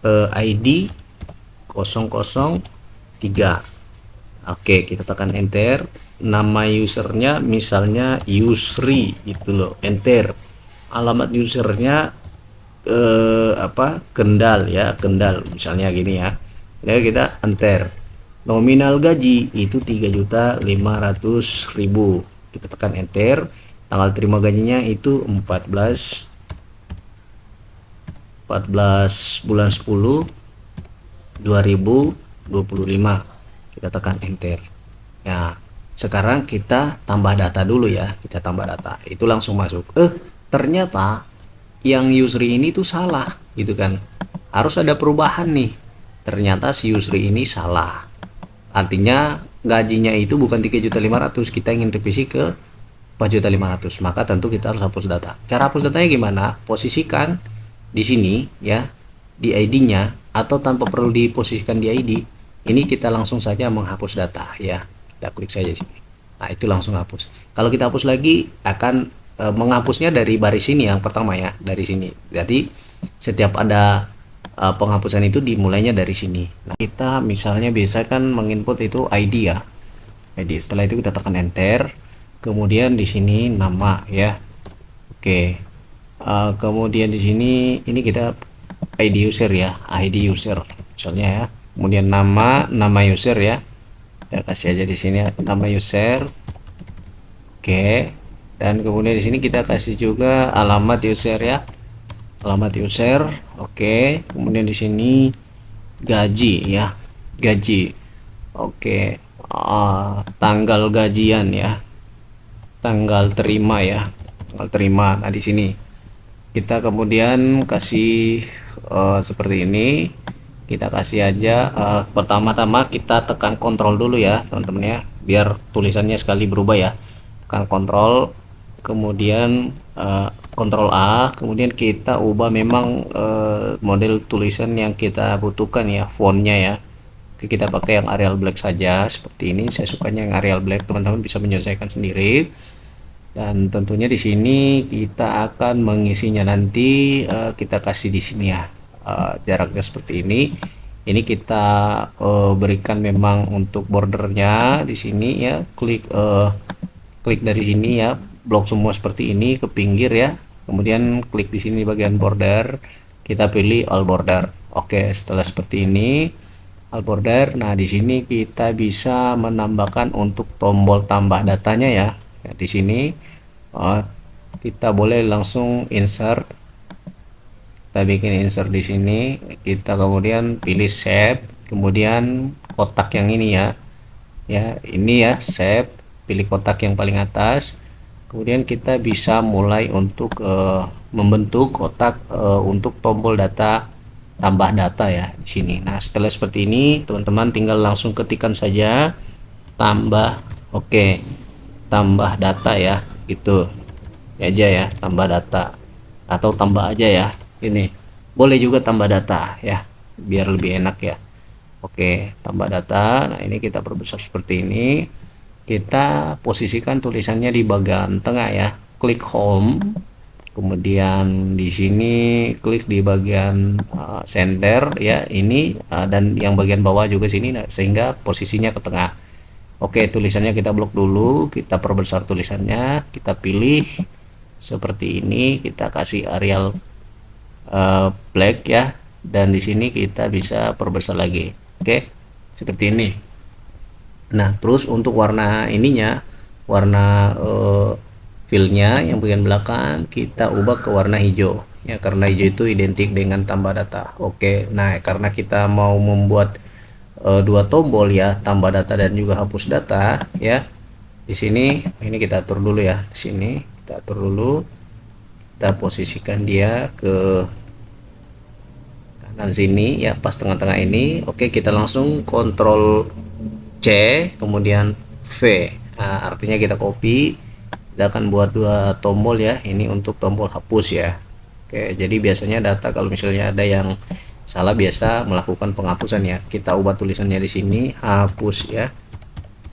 ID 003. Oke, kita tekan enter. Nama usernya misalnya Yusri itu loh, enter. Alamat usernya Kendal ya, Kendal misalnya gini ya. Jadi kita enter. Nominal gaji itu 3.500.000. Kita tekan enter. Tanggal terima gajinya itu 14 bulan 10 2025. Kita tekan enter. Nah, sekarang kita tambah data dulu ya. Kita tambah data. Itu langsung masuk. Ternyata yang Yusri ini tuh salah gitu kan. Harus ada perubahan nih. Ternyata si Yusri ini salah. Artinya gajinya itu bukan 3.500.000, kita ingin revisi ke 4.500.000. Maka tentu kita harus hapus data. Cara hapus datanya gimana? Posisikan di sini ya, di ID-nya, atau tanpa perlu diposisikan di ID. Ini kita langsung saja menghapus data ya. Kita klik saja sini. Nah, itu langsung hapus. Kalau kita hapus lagi akan menghapusnya dari baris ini yang pertama ya, dari sini. Jadi setiap ada penghapusan itu dimulainya dari sini. Nah, kita misalnya bisa kan menginput itu ID ya. ID. Setelah itu kita tekan enter. Kemudian di sini nama ya. Oke. Kemudian di sini ini kita ID user ya, ID user misalnya ya. Kemudian nama user ya. Kita kasih aja di sini nama user. Oke. Dan kemudian di sini kita kasih juga alamat user ya. Alamat user. Oke. Kemudian di sini gaji ya. Gaji. Oke. Tanggal gajian ya. Tanggal terima ya. Tanggal terima. Nah, di sini kita kemudian kasih seperti ini. Kita kasih aja pertama-tama kita tekan kontrol dulu ya teman-teman ya, biar tulisannya sekali berubah ya. Tekan kontrol, kemudian kontrol A, kemudian kita ubah memang model tulisan yang kita butuhkan ya, fontnya ya. Oke, kita pakai yang Arial Black saja seperti ini. Saya sukanya yang Arial Black, teman-teman bisa menyesuaikan sendiri. Dan tentunya di sini kita akan mengisinya nanti, kita kasih di sini ya, jaraknya seperti ini. Ini kita berikan memang untuk bordernya di sini ya. Klik dari sini ya, blok semua seperti ini ke pinggir ya. Kemudian klik di sini bagian border, kita pilih all border. Oke, setelah seperti ini all border. Nah, di sini kita bisa menambahkan untuk tombol tambah datanya ya. Ya, di sini kita boleh langsung insert. Kita bikin insert di sini. Kita kemudian pilih save. Kemudian kotak yang ini ya. Ya, ini ya, save. Pilih kotak yang paling atas. Kemudian kita bisa mulai untuk membentuk kotak untuk tombol data tambah data ya di sini. Nah, setelah seperti ini teman-teman tinggal langsung ketikkan saja tambah. Oke, tambah data ya, gitu aja ya, tambah data atau tambah aja ya. Ini boleh juga tambah data ya, biar lebih enak ya. Oke, tambah data. Nah, ini kita perbesar seperti ini. Kita posisikan tulisannya di bagian tengah ya. Klik home. Kemudian di sini klik di bagian center ya, ini dan yang bagian bawah juga sini, sehingga posisinya ke tengah. Oke, tulisannya kita blok dulu, kita perbesar tulisannya, kita pilih seperti ini, kita kasih Arial black ya, dan di sini kita bisa perbesar lagi. Oke, seperti ini. Nah, terus untuk warna ininya, warna fillnya yang bagian belakang kita ubah ke warna hijau ya, karena hijau itu identik dengan tambah data. Oke, nah karena kita mau membuat dua tombol ya, tambah data dan juga hapus data ya. Di sini ini kita atur dulu ya, di sini kita atur dulu, kita posisikan dia ke kanan sini ya, pas tengah-tengah ini. Oke, kita langsung kontrol C kemudian V. Nah, artinya kita copy, kita akan buat dua tombol ya, ini untuk tombol hapus ya. Oke, jadi biasanya data kalau misalnya ada yang salah biasa melakukan penghapusan ya, kita ubah tulisannya di sini hapus ya,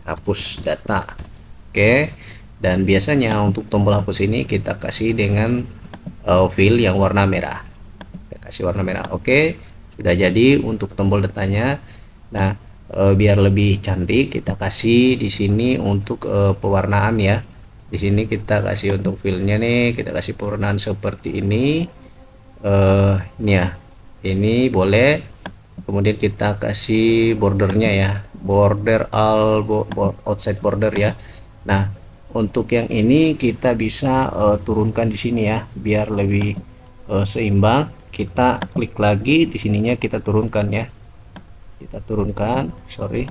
hapus data. Oke, dan biasanya untuk tombol hapus ini kita kasih dengan fill yang warna merah, kita kasih warna merah. Oke, Sudah jadi untuk tombol datanya. Nah, biar lebih cantik kita kasih di sini untuk pewarnaan ya. Di sini kita kasih untuk fillnya nih, kita kasih pewarnaan seperti ini. Ini ya, ini boleh. Kemudian kita kasih bordernya ya, border outside border ya. Nah, untuk yang ini kita bisa turunkan di sini ya biar lebih seimbang. Kita klik lagi di sininya, kita turunkan ya, kita turunkan, sorry,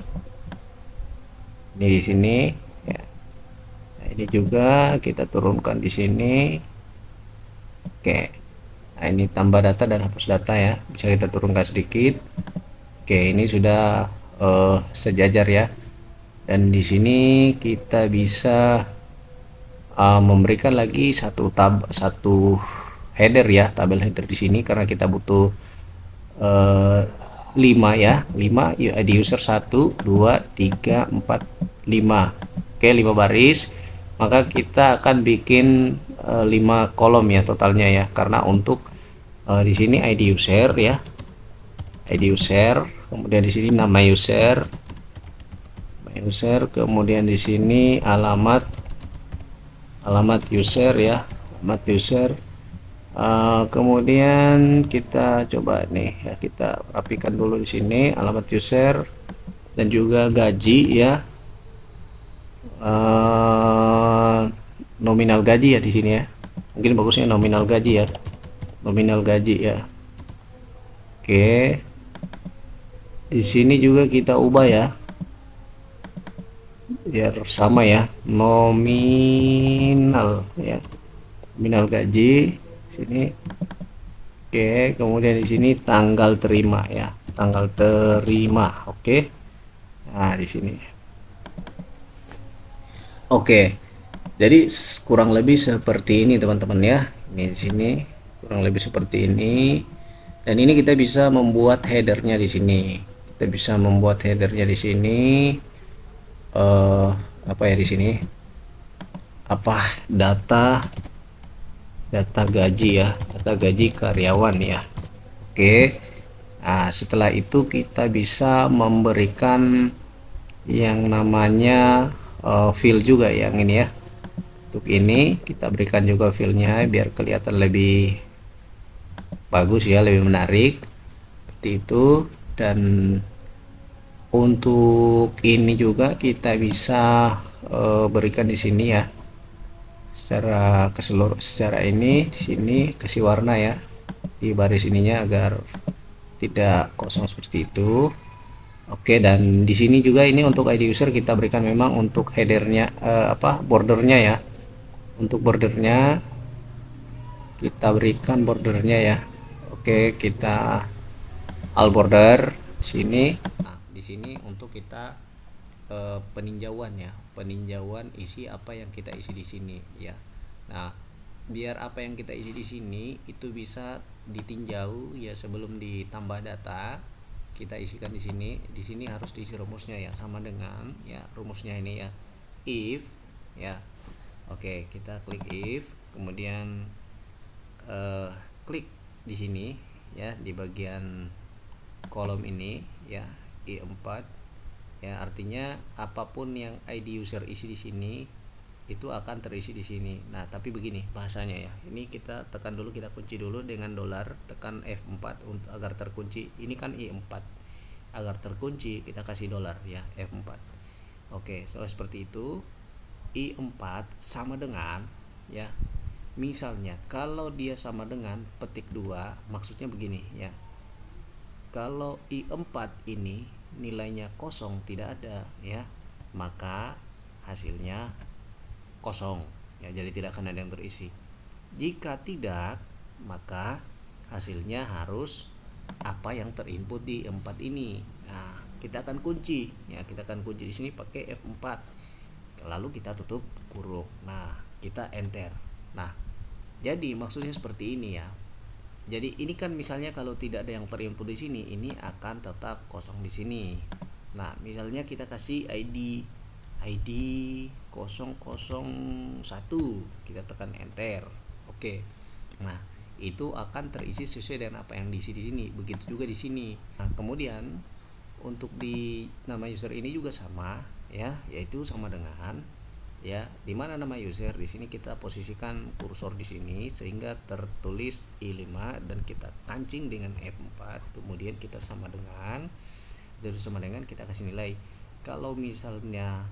ini di sini ya. Nah, ini juga kita turunkan di sini. Oke, nah ini tambah data dan hapus data ya, bisa kita turunkan sedikit. Oke, ini sudah sejajar ya. Dan di sini kita bisa memberikan lagi satu header ya, tabel header di sini karena kita butuh 5 ya, 5 ID user 1 2 3 4 5. Oke, 5 baris. Maka kita akan bikin 5 kolom ya totalnya ya, karena untuk di sini ID user ya, ID user, kemudian di sini nama user, kemudian di sini alamat user ya, alamat user. Kemudian kita coba nih ya, kita rapikan dulu di sini alamat user dan juga gaji ya, nominal gaji ya di sini ya, mungkin bagusnya nominal gaji ya, nominal gaji ya. Oke, di sini juga kita ubah ya biar sama ya, nominal ya, nominal gaji sini. Oke, kemudian di sini tanggal terima ya, tanggal terima. Oke, nah di sini. Oke, jadi kurang lebih seperti ini teman-teman ya. Ini di sini kurang lebih seperti ini. Dan ini kita bisa membuat headernya di sini. Kita bisa membuat headernya di sini. Apa ya di sini? Apa data gaji ya, data gaji karyawan ya. Oke. Nah, setelah itu kita bisa memberikan yang namanya fill juga yang ini ya. Untuk ini kita berikan juga fillnya biar kelihatan lebih bagus ya, lebih menarik seperti itu. Dan untuk ini juga kita bisa berikan di sini ya, secara keseluruhan, secara ini di sini kasih warna ya di baris ininya agar tidak kosong seperti itu. Oke, dan di sini juga ini untuk ID user kita berikan memang untuk headernya bordernya ya. Untuk bordernya kita berikan bordernya ya. Oke, kita all border sini. Nah, di sini untuk kita peninjauan ya, peninjauan isi apa yang kita isi di sini ya. Nah, biar apa yang kita isi di sini itu bisa ditinjau ya sebelum ditambah data, kita isikan di sini. Di sini harus diisi rumusnya ya, sama dengan ya rumusnya ini ya, if ya. Oke, kita klik if, kemudian klik di sini ya di bagian kolom ini ya, I4 ya, artinya apapun yang ID user isi di sini itu akan terisi di sini. Nah, tapi begini bahasanya ya. Ini kita tekan dulu, kita kunci dulu dengan $, tekan F4 untuk agar terkunci. Ini kan I4. Agar terkunci kita kasih $, ya, F4. Oke, setelah seperti itu I4 sama dengan ya. Misalnya kalau dia sama dengan petik 2, maksudnya begini ya. Kalau I4 ini nilainya kosong, tidak ada ya, maka hasilnya kosong ya, jadi tidak akan ada yang terisi. Jika tidak, maka hasilnya harus apa yang terinput di 4 ini. Nah, kita akan kunci ya, kita akan kunci di sini pakai F4, lalu kita tutup kurung. Nah, kita enter. Nah, jadi maksudnya seperti ini ya. Jadi ini kan misalnya kalau tidak ada yang terinput di sini, ini akan tetap kosong di sini. Nah, misalnya kita kasih ID 001, kita tekan enter. Oke. Nah, itu akan terisi sesuai dengan apa yang diisi di sini. Begitu juga di sini. Nah, kemudian untuk di nama user ini juga sama ya, yaitu sama dengan ya, dimana nama user di sini kita posisikan kursor di sini sehingga tertulis I5 dan kita kancing dengan F4, kemudian kita sama dengan, jadi sama dengan kita kasih nilai. Kalau misalnya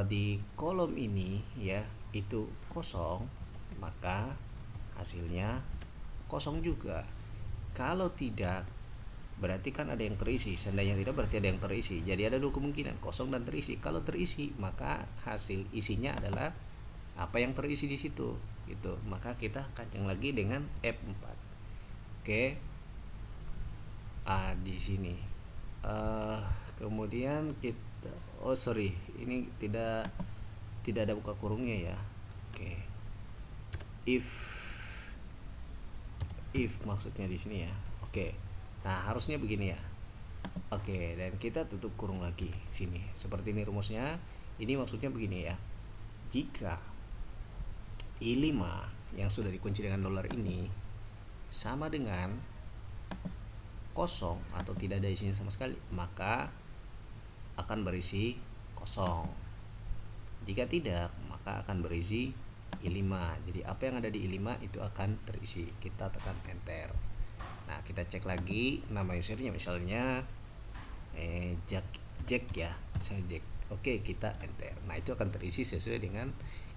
di kolom ini ya itu kosong, maka hasilnya kosong juga. Kalau tidak, berarti kan ada yang terisi. Seandainya tidak, berarti ada yang terisi. Jadi ada dua kemungkinan, kosong dan terisi. Kalau terisi, maka hasil isinya adalah apa yang terisi di situ gitu. Maka kita kancing lagi dengan F4. Oke. Di sini kemudian kita, ini tidak ada buka kurungnya ya. Oke. If maksudnya di sini ya. Oke. Nah, harusnya begini ya. Oke, dan kita tutup kurung lagi sini. Seperti ini rumusnya. Ini maksudnya begini ya. Jika I5 yang sudah dikunci dengan dolar ini sama dengan kosong atau tidak ada isinya sama sekali, maka akan berisi kosong. Jika tidak, maka akan berisi I5. Jadi apa yang ada di I5 itu akan terisi. Kita tekan enter. Nah, kita cek lagi nama usernya, misalnya Jack ya, misalnya Jack. Oke, kita enter. Nah, itu akan terisi sesuai dengan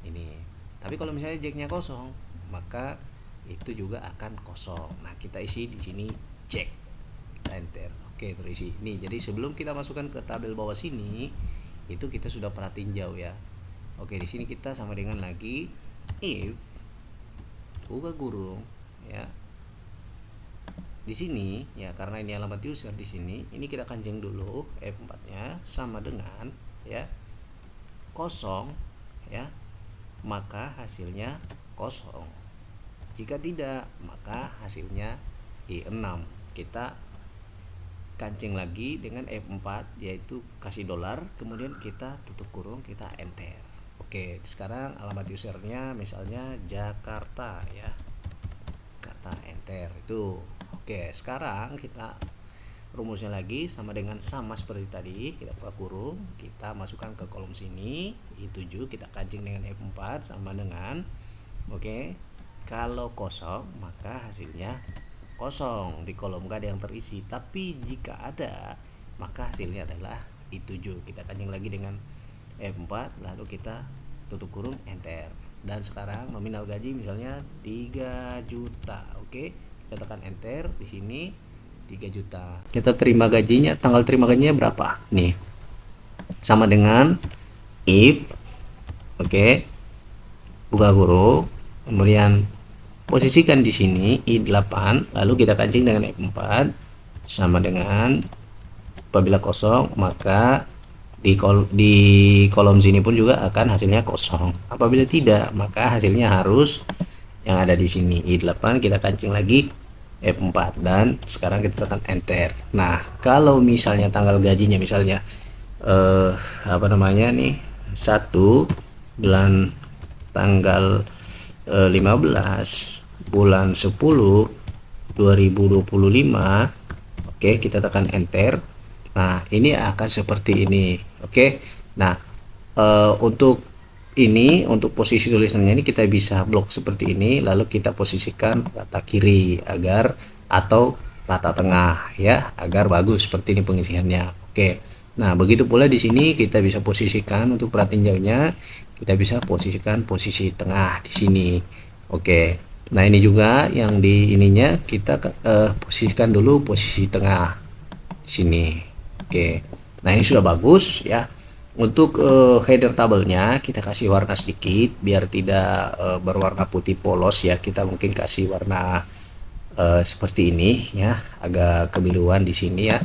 ini. Tapi kalau misalnya Jacknya kosong, maka itu juga akan kosong. Nah, kita isi di sini Jack. Kita enter. Oke, terisi. Nih, jadi sebelum kita masukkan ke tabel bawah sini, itu kita sudah perhatiin jauh ya. Oke, di sini kita sama dengan lagi if buka kurung ya. Di sini ya, karena ini alamat user di sini, ini kita kancing dulu F4-nya sama dengan ya kosong ya, maka hasilnya kosong. Jika tidak, maka hasilnya I6. Kita kancing lagi dengan F4, yaitu kasih dolar, kemudian kita tutup kurung, kita enter. Oke, sekarang alamat usernya misalnya Jakarta ya. Jakarta, enter itu. Oke, sekarang kita rumusnya lagi sama dengan sama seperti tadi. Kita buka kurung, kita masukkan ke kolom sini I7, kita kancing dengan F4 sama dengan oke. Kalau kosong, maka hasilnya kosong. Di kolom gak ada yang terisi. Tapi jika ada, maka hasilnya adalah I7. Kita kancing lagi dengan F4, lalu kita tutup kurung, enter. Dan sekarang nominal gaji misalnya 3 juta. Oke, kita tekan enter di sini 3 juta. Kita terima gajinya, tanggal terima gajinya berapa? Nih. Sama dengan if oke. Buka kurung, kemudian posisikan di sini I8, lalu kita kancing dengan F4 sama dengan apabila kosong, maka di kolom sini pun juga akan hasilnya kosong. Apabila tidak, maka hasilnya harus yang ada di sini I8. Kita kancing lagi F4 dan sekarang kita tekan enter. Nah, kalau misalnya tanggal gajinya misalnya apa namanya nih 1 bulan tanggal 15 bulan 10 2025. Oke, kita tekan enter. Nah, ini akan seperti ini. Oke. Nah, untuk ini, untuk posisi tulisannya ini kita bisa blok seperti ini, lalu kita posisikan rata kiri agar atau rata tengah ya, agar bagus seperti ini pengisiannya. Oke. Nah, begitu pula di sini kita bisa posisikan untuk perhatiin jauhnya, kita bisa posisikan posisi tengah di sini. Oke. Nah, ini juga yang di ininya kita posisikan dulu posisi tengah di sini. Oke, nah ini sudah bagus ya. Untuk header tabelnya kita kasih warna sedikit biar tidak berwarna putih polos ya. Kita mungkin kasih warna seperti ini ya, agak kebiruan di sini ya.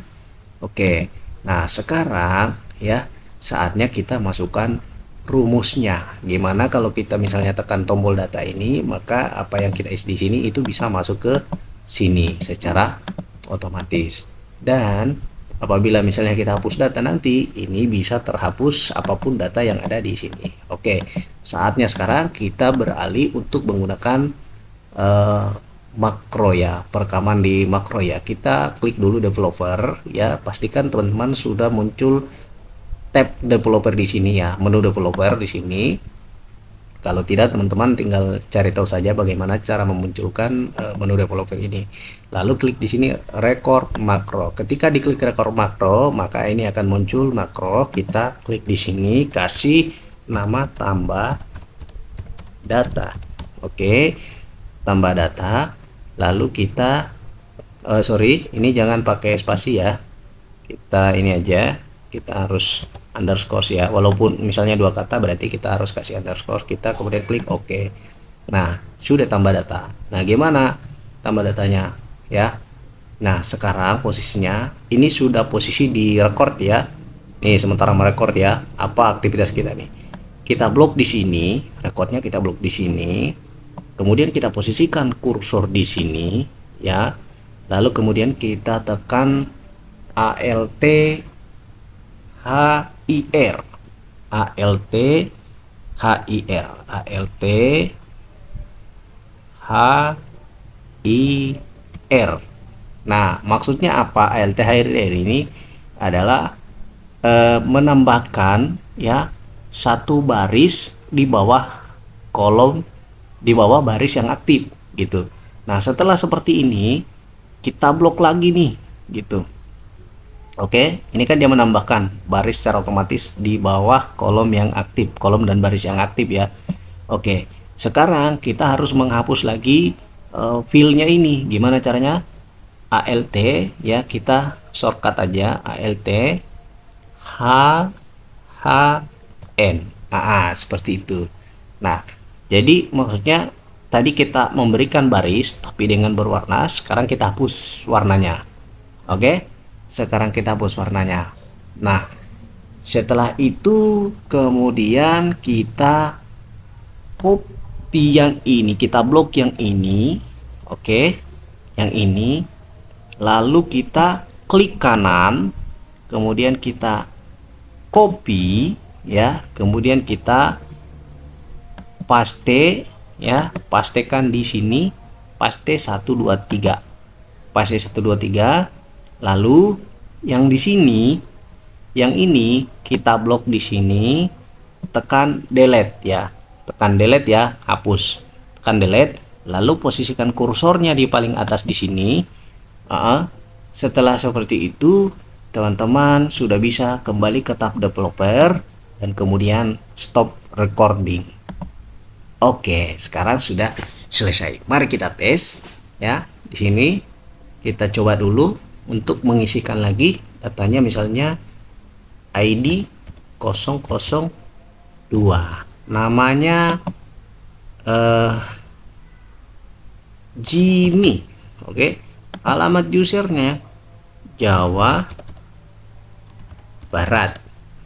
Oke, nah sekarang ya saatnya kita masukkan rumusnya. Gimana kalau kita misalnya tekan tombol data ini, maka apa yang kita isi di sini itu bisa masuk ke sini secara otomatis. Dan apabila misalnya kita hapus data nanti, ini bisa terhapus apapun data yang ada di sini. Oke, saatnya sekarang kita beralih untuk menggunakan makro ya, perekaman di makro ya. Kita klik dulu developer ya, pastikan teman-teman sudah muncul tab developer di sini ya, menu developer di sini. Kalau tidak, teman-teman tinggal cari tahu saja bagaimana cara memunculkan menu developer ini. Lalu klik di sini record makro. Ketika diklik record makro, maka ini akan muncul makro. Kita klik di sini, kasih nama tambah data. Oke, tambah data. Lalu kita sorry, ini jangan pakai spasi ya. Kita ini aja, kita harus underscore ya, walaupun misalnya dua kata berarti kita harus kasih underscore. Kita kemudian klik OK. Nah, sudah tambah data. Nah, gimana tambah datanya ya? Nah, sekarang posisinya ini sudah posisi di record ya. Nih, sementara merekord ya, apa aktivitas kita nih. Kita blok di sini, recordnya kita blok di sini. Kemudian kita posisikan kursor di sini ya. Lalu kemudian kita tekan ALT HIR, ALT HIR, ALT HIR. Nah, maksudnya apa? ALT HIR ini adalah menambahkan ya satu baris di bawah kolom, di bawah baris yang aktif gitu. Nah, setelah seperti ini kita blok lagi nih gitu. Oke, ini kan dia menambahkan baris secara otomatis di bawah kolom yang aktif, kolom dan baris yang aktif ya. Oke, sekarang kita harus menghapus lagi filenya ini. Gimana caranya? ALT ya, kita shortcut aja ALT H H N. Seperti itu. Nah, jadi maksudnya tadi kita memberikan baris tapi dengan berwarna, sekarang kita hapus warnanya. Oke, sekarang kita hapus warnanya. Nah, setelah itu kemudian kita copy yang ini, kita blok yang ini. Oke, yang ini. Lalu kita klik kanan, kemudian kita copy ya, kemudian kita paste ya, pastekan di sini, paste 1 2 3. Paste 1 2 3. Lalu yang di sini, yang ini kita blok di sini, tekan delete ya, tekan delete ya, hapus, tekan delete. Lalu posisikan kursornya di paling atas di sini. Setelah seperti itu, teman-teman sudah bisa kembali ke tab developer dan kemudian stop recording. Oke, sekarang sudah selesai. Mari kita tes ya. Di sini kita coba dulu untuk mengisikan lagi datanya, misalnya ID 002, namanya Jimmy. Oke, alamat usernya Jawa Barat.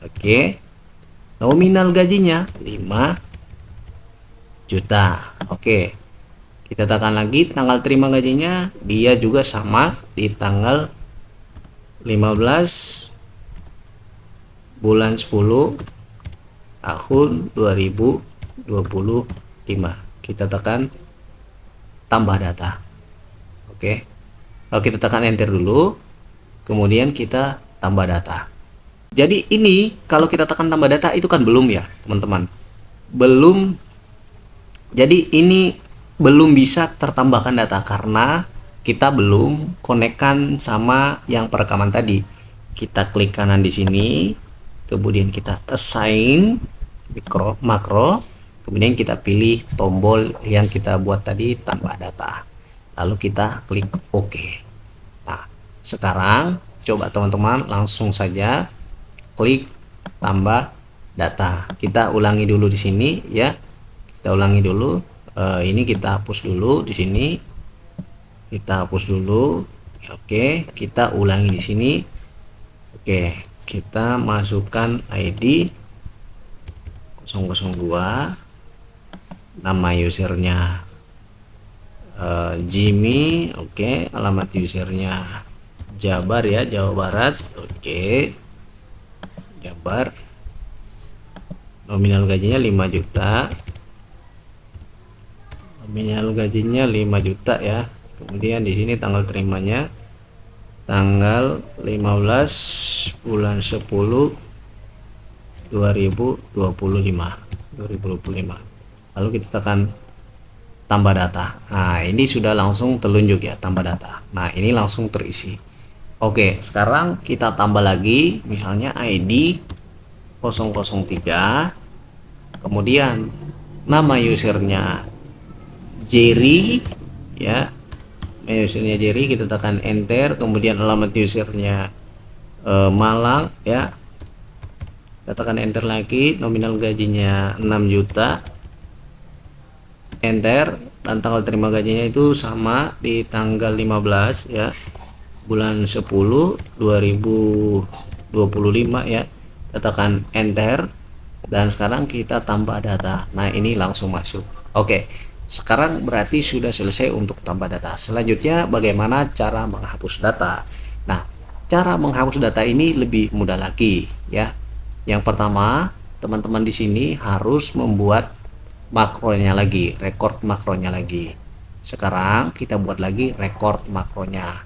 Oke, nominal gajinya 5 juta. Oke, kita tekan lagi tanggal terima gajinya, dia juga sama di tanggal 15 bulan 10 tahun 2025. Kita tekan tambah data. Oke, kalau kita tekan enter dulu, kemudian kita tambah data. Jadi ini kalau kita tekan tambah data itu kan belum ya teman-teman, belum. Jadi ini belum bisa tertambahkan data karena kita belum konekkan sama yang perekaman tadi. Kita klik kanan di sini, kemudian kita assign makro, kemudian kita pilih tombol yang kita buat tadi, tambah data. Lalu kita klik OK. Nah, sekarang coba teman-teman langsung saja klik tambah data. Kita ulangi dulu di sini ya. Kita ulangi dulu. Ini kita hapus dulu di sini. Kita hapus dulu. Oke, kita ulangi di sini. Oke, kita masukkan ID 002, nama usernya Jimmy. Oke, alamat usernya Jabar ya, Jawa Barat. Oke, Jabar. Nominal gajinya 5 juta. Nominal gajinya 5 juta ya. Kemudian di sini tanggal terimanya tanggal 15 bulan 10 2025. Lalu kita tekan tambah data. Nah, ini sudah langsung telunjuk ya, tambah data. Nah, ini langsung terisi. Oke, sekarang kita tambah lagi, misalnya ID 003, kemudian nama usernya Jerry ya, usernya Jerry, kita tekan enter, kemudian alamat usernya Malang ya, kita tekan enter lagi, nominal gajinya 6 juta, enter, dan tanggal terima gajinya itu sama di tanggal 15 ya, bulan 10 2025 ya, kita tekan enter, dan sekarang kita tambah data. Nah, ini langsung masuk. Oke, sekarang berarti sudah selesai untuk tambah data. Selanjutnya bagaimana cara menghapus data. Nah, cara menghapus data ini lebih mudah lagi ya. Yang pertama, teman-teman di sini harus membuat makronya lagi, record makronya lagi. Sekarang kita buat lagi record makronya.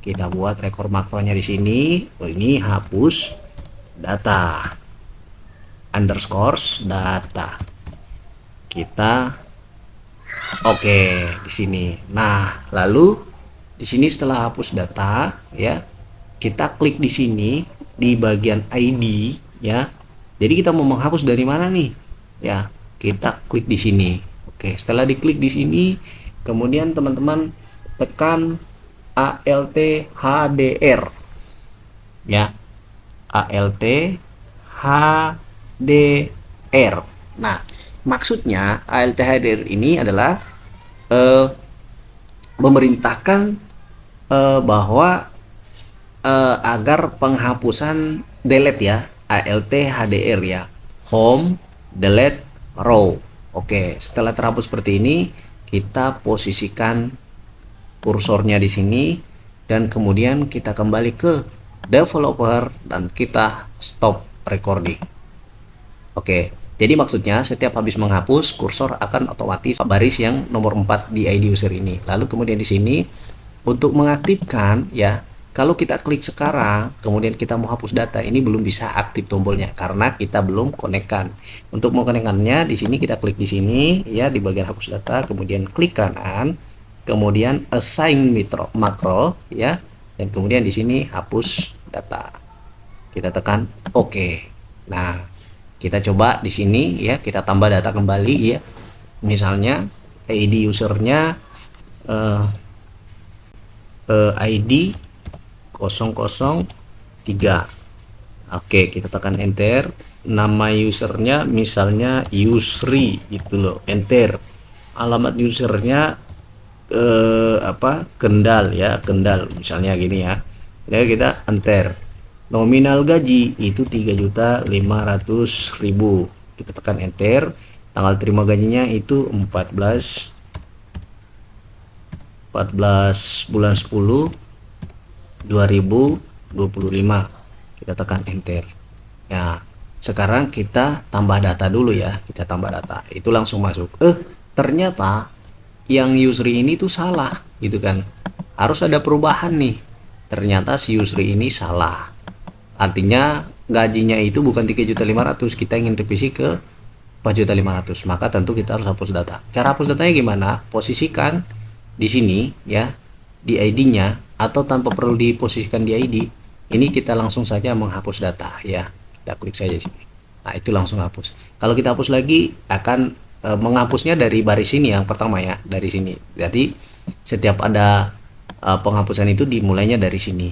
Kita buat record makronya di sini. Ini hapus data underscore data. Kita oke di sini. Nah, lalu di sini setelah hapus data ya, kita klik di sini di bagian ID ya. Jadi kita mau menghapus dari mana nih? Ya, kita klik di sini. Oke, setelah diklik di sini, kemudian teman-teman tekan ALT HDR ya. ALT HDR. Nah, maksudnya ALT HDR ini adalah memerintahkan bahwa agar penghapusan delete ya, ALT HDR ya, home delete row. Oke, setelah terhapus seperti ini, kita posisikan kursornya di sini dan kemudian kita kembali ke developer dan kita stop recording. Oke, jadi maksudnya setiap habis menghapus, kursor akan otomatis baris yang nomor 4 di ID user ini. Lalu kemudian di sini untuk mengaktifkan ya, kalau kita klik sekarang, kemudian kita mau hapus data, ini belum bisa aktif tombolnya karena kita belum konekkan. Untuk mengkonekkannya di sini kita klik di sini ya, di bagian hapus data, kemudian klik kanan, kemudian assign makro ya, dan kemudian di sini hapus data. Kita tekan oke. Nah, kita coba di sini ya, kita tambah data kembali ya. Misalnya ID usernya ID 003. Oke, kita tekan enter. Nama usernya misalnya Yusri gitu loh, enter. Alamat usernya Kendal ya, Kendal misalnya gini ya. Jadi kita enter. Nominal gaji itu 3.500.000. Kita tekan enter. Tanggal terima gajinya itu 14 bulan 10 2025. Kita tekan enter. Ya, sekarang kita tambah data dulu ya. Kita tambah data. Itu langsung masuk. Ternyata yang Yusri ini tuh salah gitu kan. Harus ada perubahan nih. Ternyata si Yusri ini salah. Artinya gajinya itu bukan 3.500.000, kita ingin revisi ke 4.500.000. Maka tentu kita harus hapus data. Cara hapus datanya gimana? Posisikan di sini ya, di ID-nya, atau tanpa perlu diposisikan di ID. Ini kita langsung saja menghapus data ya. Kita klik saja sini. Nah, itu langsung hapus. Kalau kita hapus lagi akan menghapusnya dari baris ini yang pertama ya, dari sini. Jadi setiap ada penghapusan itu dimulainya dari sini.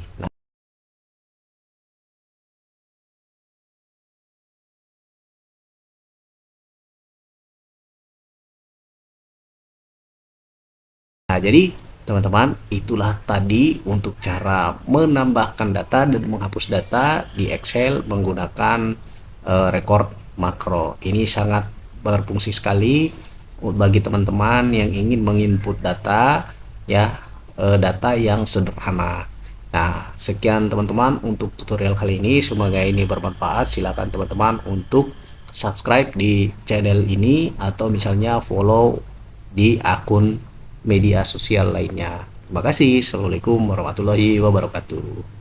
Nah, jadi teman-teman, itulah tadi untuk cara menambahkan data dan menghapus data di Excel menggunakan record makro. Ini sangat berfungsi sekali bagi teman-teman yang ingin menginput data ya, data yang sederhana. Nah, sekian teman-teman untuk tutorial kali ini, semoga ini bermanfaat. Silakan teman-teman untuk subscribe di channel ini atau misalnya follow di akun media sosial lainnya. Terima kasih. Assalamualaikum warahmatullahi wabarakatuh.